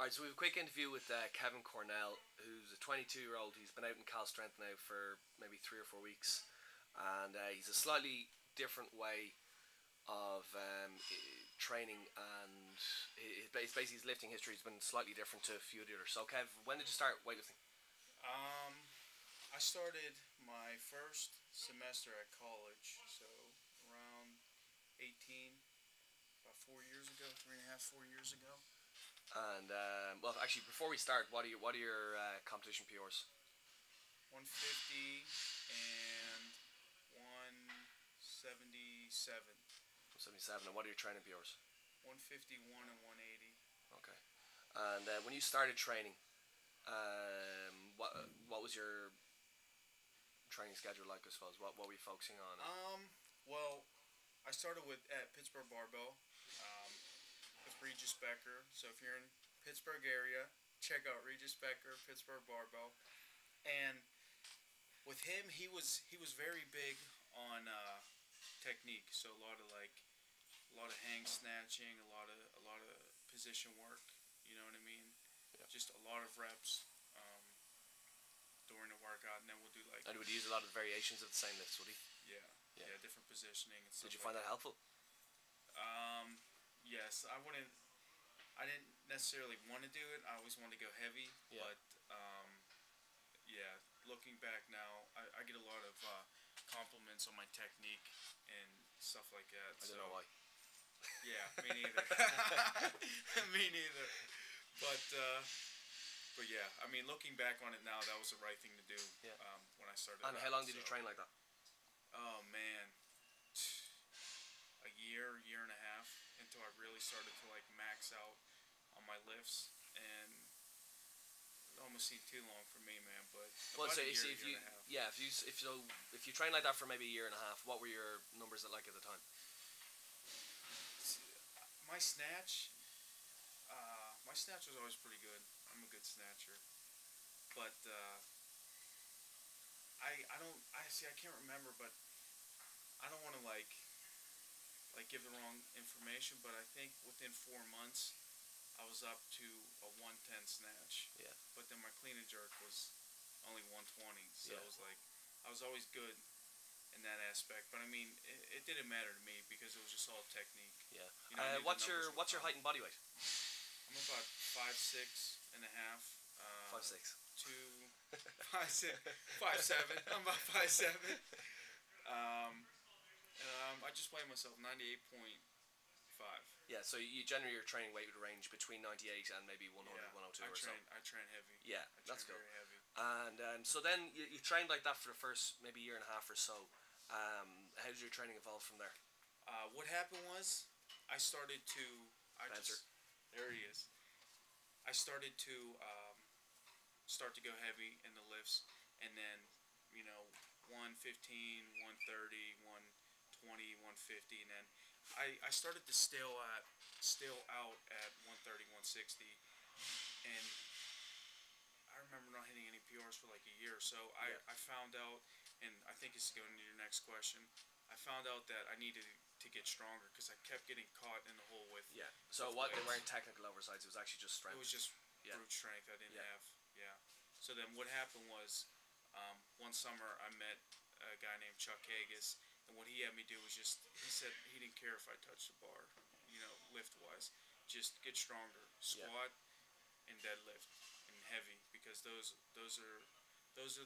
Alright, so we have a quick interview with Kevin Cornell, who's a 22-year-old. He's been out in Cal Strength now for maybe 3 or 4 weeks, and he's a slightly different way of training, and basically his lifting history has been slightly different to a few of the others. So, Kev, when did you start weightlifting? Um, I started my first semester at college, so around 18, about 4 years ago, 3.5, 4 years ago. And well, actually, before we start, what are your competition PRs? 150 and 177. 77. And what are your training PRs? 151 and 180. Okay. And when you started training, what was your training schedule like? I suppose what were you focusing on? Well, I started at Pittsburgh Barbell with Regis Becker. So if you're in Pittsburgh area, check out Regis Becker, Pittsburgh Barbell. And with him, he was very big on technique. So a lot of hang snatching, a lot of position work. You know what I mean? Yeah. Just a lot of reps during the workout, and then we'll do like. And would he use a lot of variations of the same lifts, would he? Yeah, different positioning and stuff. Did you find that helpful? Yes, I didn't necessarily want to do it. I always wanted to go heavy, but yeah, looking back now, I get a lot of compliments on my technique and stuff like that. I don't know why. Yeah, me neither. Me neither. But yeah, I mean, looking back on it now, that was the right thing to do. Yeah. When I started. And how long did you train like that? Oh man, a year and a half until I really started to like max out on my lifts, and it almost seemed too long for me, man. But well, so if you train like that for maybe a year and a half, what were your numbers like at the time? My snatch was always pretty good. I'm a good snatcher, but I can't remember, but I don't want to like give the wrong information, but I think within 4 months I was up to a 110 snatch. Yeah. But then my clean and jerk was only 120, so yeah. it was like I was always good in that aspect. But I mean, it didn't matter to me because it was just all technique. Yeah. You know, what's your height and body weight? I'm about 5'6" and a half. 5'6". 5'7". I'm about 5'7". I just weigh myself 98.5. Yeah, so you generally your training weight would range between 98 and maybe 100, 102 or so. I train heavy. Yeah, that's cool. Very heavy. And so then you trained like that for the first maybe year and a half or so. How did your training evolve from there? What happened was I started to. There he is. I started to go heavy in the lifts, and then 115, 130, 120, 150, and then I started to still out at 130, 160, and I remember not hitting any PRs for like a year. So I found out, and I think it's going to your next question. I found out that I needed to get stronger because I kept getting caught in the hole with. Yeah. So they weren't technical oversides. It was actually just strength. It was just brute strength. I didn't have. Yeah. So then what happened was, one summer I met a guy named Chuck Haggis, and what he had me do was he said he didn't care if I touched the bar, lift wise, just get stronger, squat and deadlift and heavy, because those are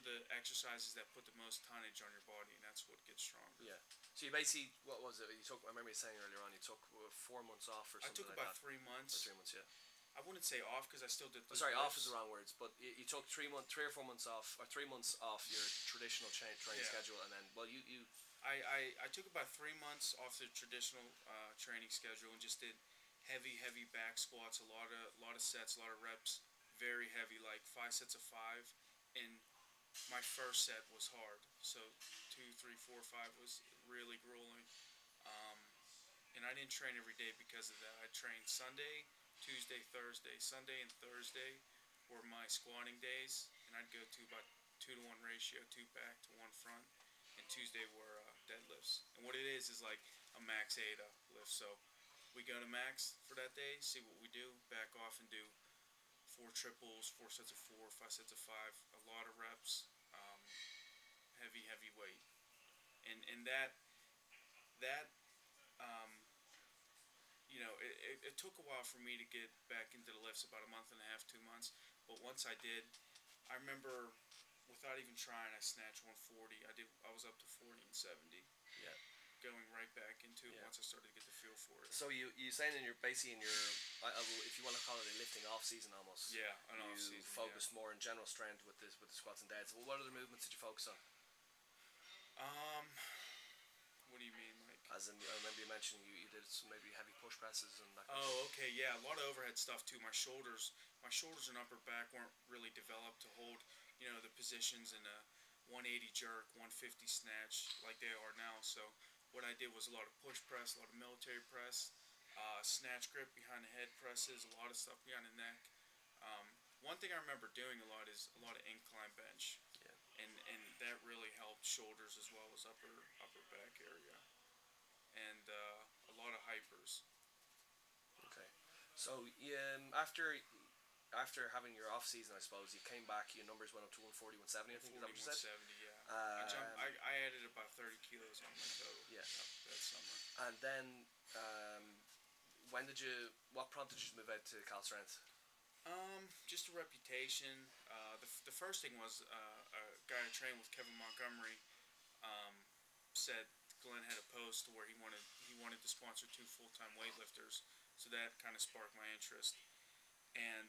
the exercises that put the most tonnage on your body, and that's what gets stronger. Yeah. So you basically, what was it? I remember you saying earlier on, you took 4 months off or something. I took about 3 months. 3 months, yeah. I wouldn't say off because I still did. Off is the wrong words, but you took 3 or 4 months off, or 3 months off your traditional training schedule, and then I took about 3 months off the traditional training schedule and just did heavy back squats, a lot of sets, a lot of reps, very heavy, like 5 sets of 5, and my first set was hard. So 2, 3, 4, 5 was really grueling, and I didn't train every day because of that. I trained Sunday, Tuesday, Thursday. Sunday and Thursday were my squatting days, and I'd go to about 2-to-1 ratio, 2 back to 1 front, and Tuesday were deadlifts. And what it is like a max 8 lift. So we go to max for that day, see what we do, back off and do 4 triples, 4 sets of 4, 5 sets of 5, a lot of reps, heavy weight, and that it took a while for me to get back into the lifts, about a month and a half, 2 months. But once I did, I remember without even trying, I snatched 140. I was up to 40 and 70. Yeah. Going right back into it once I started to get the feel for it. So you saying in your basically in your if you want to call it a lifting off season almost. Yeah, an off You season. focused more in general strength with the squats and deads. Well, what other movements did you focus on? What do you mean, like? As in, I remember you mentioning you did some maybe heavy push presses and that kind of Oh, okay, yeah, a lot of overhead stuff too. My shoulders and upper back weren't really developed to hold, the positions in a 180 jerk, 150 snatch like they are now. So what I did was a lot of push press, a lot of military press, snatch grip behind the head presses, a lot of stuff behind the neck. One thing I remember doing a lot is a lot of incline bench. Yeah. And that really helped shoulders as well as upper back area. And a lot of hypers. Okay. So after having your off season, I suppose you came back. Your numbers went up to 140, 170. I think is that what you said? 170, yeah. I added about 30 kilos on my total. Yeah. That summer. And then, what prompted you to move out to Cal Strength? Just a reputation. The first thing was a guy I trained with, Kevin Montgomery, said Glenn had a post where he wanted to sponsor 2 full-time weightlifters, so that kind of sparked my interest. And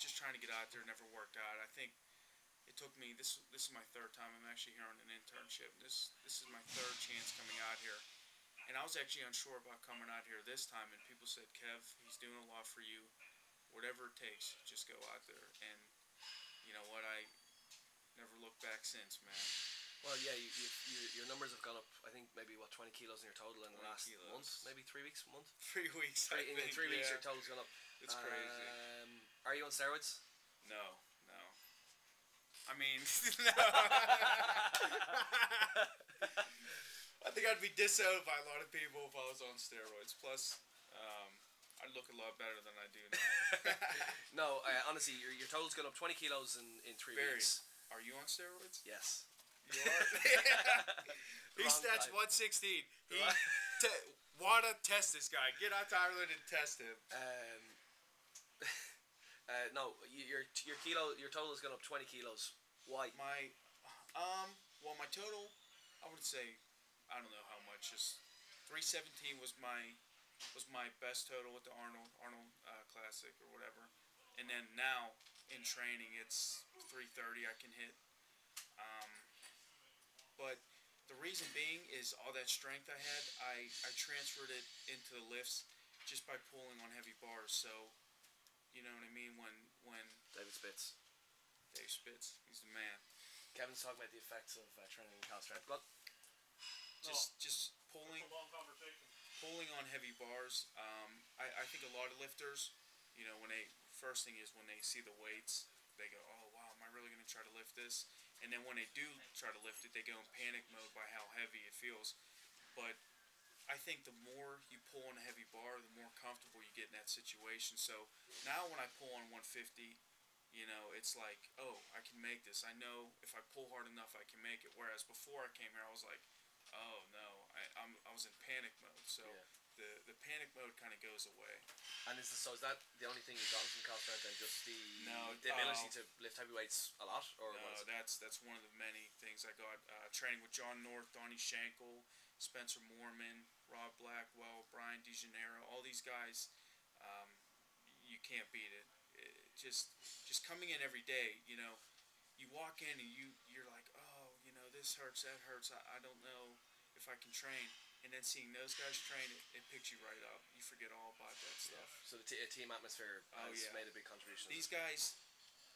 just trying to get out there never worked out. I think it took me this is my 3rd time. I'm actually here on an internship. This is my 3rd chance coming out here. And I was actually unsure about coming out here this time, and people said, Kev, he's doing a lot for you. Whatever it takes, just go out there. And you know what? I never looked back since, man. Well, yeah, your numbers have gone up, I think, maybe, 20 kilos in your total in the last month? Maybe 3 weeks, month? 3 weeks, I think, in 3 weeks, your total's gone up. It's crazy. Are you on steroids? No. I mean, no. I think I'd be disowned by a lot of people if I was on steroids. Plus, I'd look a lot better than I do now. No, honestly, your total's gone up 20 kilos in 3 weeks. Are you on steroids? Yes. You are? He snatched 116. Wanna test this guy. Get out to Ireland and test him. No, your total has gone up 20 kilos. Why? My total, I would say, I don't know how much. Just 317 was my best total with the Arnold Classic or whatever, and then now in training it's 330 I can hit. But the reason being is all that strength I had, I transferred it into the lifts just by pulling on heavy bars. So, you know what I mean? When David Spitz, he's the man. Kevin's talking about the effects of training in Cal Strength. What? Just pulling on heavy bars. I think a lot of lifters, when first thing is when they see the weights, they go, oh wow, am I really going to try to lift this? And then when they do try to lift it, they go in panic mode by how heavy it feels. But I think the more you pull on a heavy bar, the more comfortable you get in that situation. So now when I pull on 150, it's like, oh, I can make this. I know if I pull hard enough, I can make it. Whereas before I came here, I was like, oh no, I was in panic mode. So the panic mode kind of goes away. And is that the only thing you've gotten from Cal Strength, then just the ability to lift heavy weights a lot? Or no, that's one of the many things I got. Training with John North, Donnie Schenkel, Spencer Moorman, Rob Blackwell, Brian DeGeneiro, all these guys, you can't beat it. Just coming in every day, you walk in and you're like, oh, this hurts, that hurts, I don't know if I can train. And then seeing those guys train, it picks you right up. You forget all about that stuff. Yeah. So the team atmosphere has made a big contribution. These guys,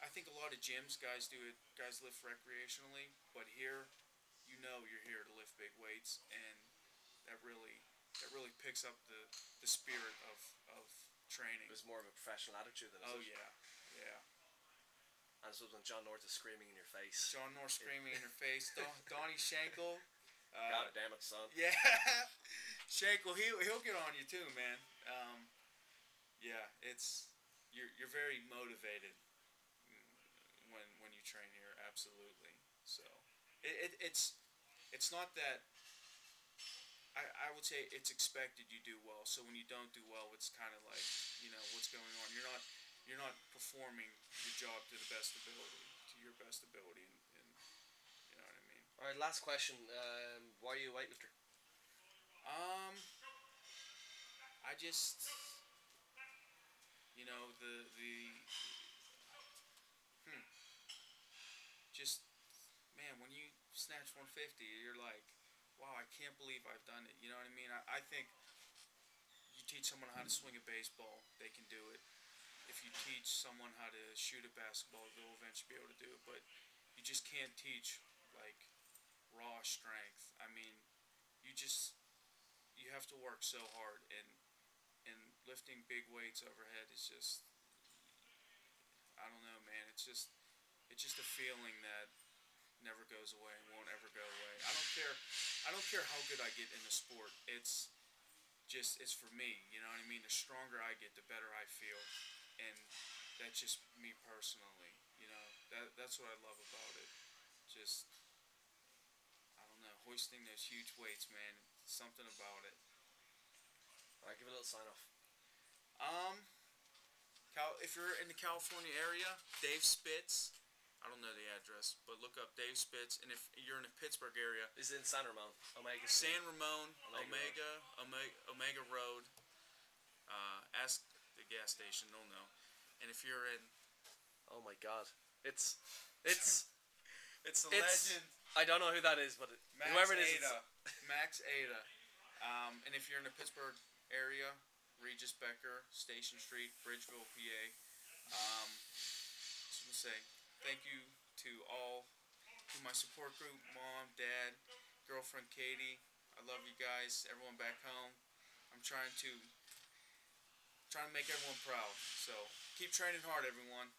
I think a lot of gyms, guys lift recreationally, but here, you're here to lift big weights, and that really picks up the spirit of training. There's more of a professional attitude than it. Yeah. And so when John North is screaming in your face. John North screaming in your face. Donnie Schenkel. God damn it, son. Yeah. Schenkel, he'll get on you too, man. Yeah, it's you're very motivated when you train here. Absolutely. So it's not that I would say it's expected you do well. So when you don't do well, it's kind of like, what's going on. You're not performing your job to the best ability, to your best ability, and you know what I mean. All right, last question. Why are you a weightlifter? Um, I just the hmm, just man, when you snatch 150, you're like, wow, I can't believe I've done it. You know what I mean? I think you teach someone how to swing a baseball, they can do it. If you teach someone how to shoot a basketball, they'll eventually be able to do it. But you just can't teach like raw strength. I mean, you just you have to work so hard, and lifting big weights overhead is just, I don't know, man. It's just a feeling that never goes away and won't ever go away. I don't care how good I get in the sport. It's for me. You know what I mean? The stronger I get, the better I feel, and that's just me personally. That's what I love about it. Just, I don't know, hoisting those huge weights, man. Something about it. All right, give it a little sign off. Um, if you're in the California area, Dave Spitz. I don't know the address, but look up Dave Spitz. And if you're in the Pittsburgh area, This is in San Ramon, Omega. San Ramon, Omega Omega Road. Ask the gas station; they'll know. And if you're in, Oh my God, it's it's a it's. legend. I don't know who that is, but Max whoever it is, Ada. Max Ada. And if you're in the Pittsburgh area, Regis Becker, Station Street, Bridgeville, PA. Just want to say thank you to my support group, mom, dad, girlfriend Katie. I love you guys, everyone back home. I'm trying to make everyone proud. So keep training hard, everyone.